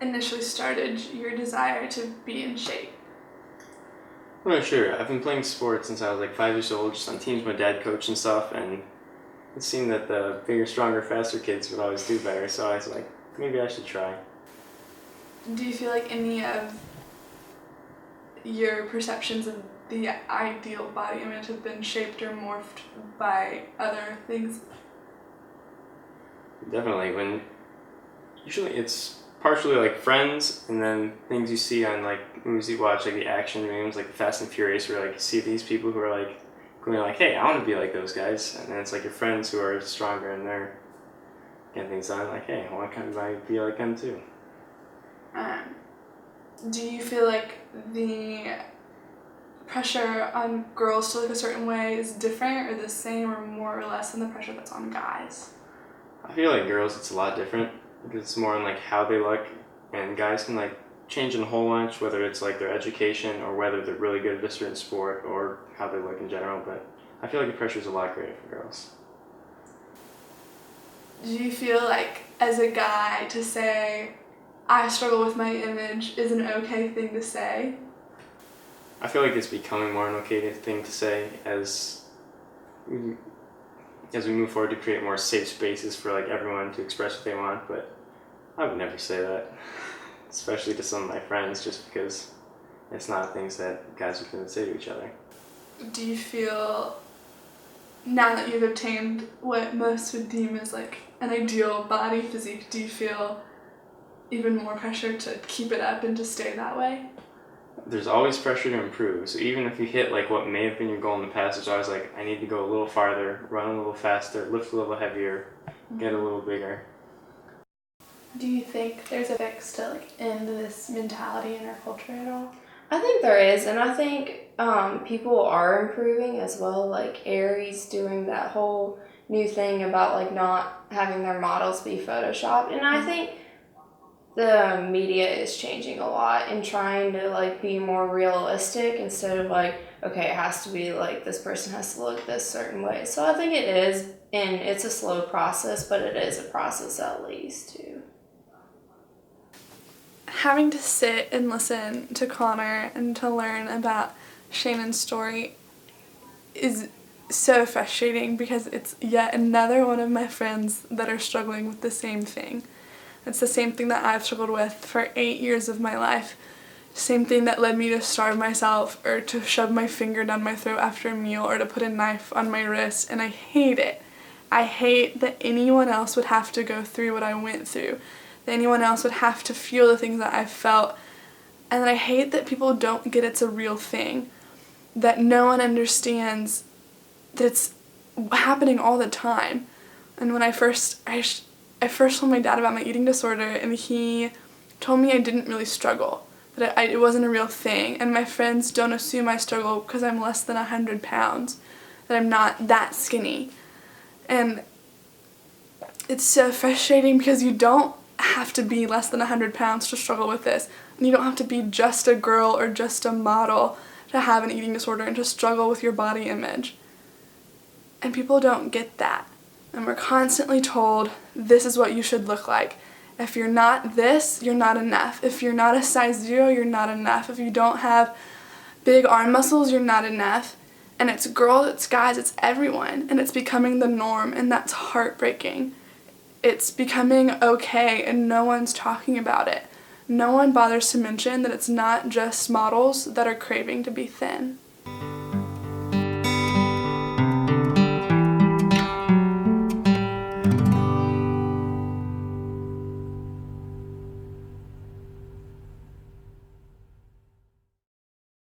initially started your desire to be in shape? I'm not sure. I've been playing sports since I was like 5 years old, just on teams my dad coached and stuff, and it seemed that the bigger, stronger, faster kids would always do better, so I was like, maybe I should try. Do you feel like any of your perceptions of the ideal body image have been shaped or morphed by other things? Definitely. Usually it's partially like friends, and then things you see on like movies you watch, like the action movies, like Fast and Furious, where like you see these people who are like going like, hey, I want to be like those guys, and then it's like your friends who are stronger and they're getting things done, like, hey, why can't I be like them too? Do you feel like the pressure on girls to look a certain way is different or the same or more or less than the pressure that's on guys? I feel like girls it's a lot different because it's more on like how they look, and guys can like change in a whole bunch, whether it's like their education or whether they're really good at a certain sport or how they look in general, but I feel like the pressure is a lot greater for girls. Do you feel like as a guy to say, I struggle with my image is an okay thing to say? I feel like it's becoming more an okay thing to say as we move forward to create more safe spaces for like everyone to express what they want, but I would never say that, especially to some of my friends, just because it's not things that guys would say to each other. Do you feel, now that you've obtained what most would deem as like an ideal body physique, do you feel even more pressure to keep it up and to stay that way? There's always pressure to improve, so even if you hit like what may have been your goal in the past, there's always like, I need to go a little farther, run a little faster, lift a little heavier, get a little bigger. Do you think there's a fix to like end this mentality in our culture at all? I think there is, and I think people are improving as well. Like Aries doing that whole new thing about like not having their models be photoshopped, and I think the media is changing a lot and trying to like be more realistic instead of like, okay, it has to be like this person has to look this certain way. So I think it is, and it's a slow process, but it is a process that leads to. Having to sit and listen to Connor and to learn about Shannon's story is so frustrating because it's yet another one of my friends that are struggling with the same thing. It's the same thing that I've struggled with for 8 years of my life. Same thing that led me to starve myself or to shove my finger down my throat after a meal or to put a knife on my wrist, and I hate it. I hate that anyone else would have to go through what I went through, that anyone else would have to feel the things that I felt, and I hate that people don't get it's a real thing, that no one understands that it's happening all the time. And when I first told my dad about my eating disorder, and he told me I didn't really struggle, that it wasn't a real thing, and my friends don't assume I struggle because I'm less than 100 pounds, that I'm not that skinny. And it's so frustrating because you don't have to be less than 100 pounds to struggle with this, and you don't have to be just a girl or just a model to have an eating disorder and to struggle with your body image. And people don't get that. And we're constantly told, this is what you should look like. If you're not this, you're not enough. If you're not a size 0, you're not enough. If you don't have big arm muscles, you're not enough. And it's girls, it's guys, it's everyone. And it's becoming the norm, and that's heartbreaking. It's becoming okay, and no one's talking about it. No one bothers to mention that it's not just models that are craving to be thin.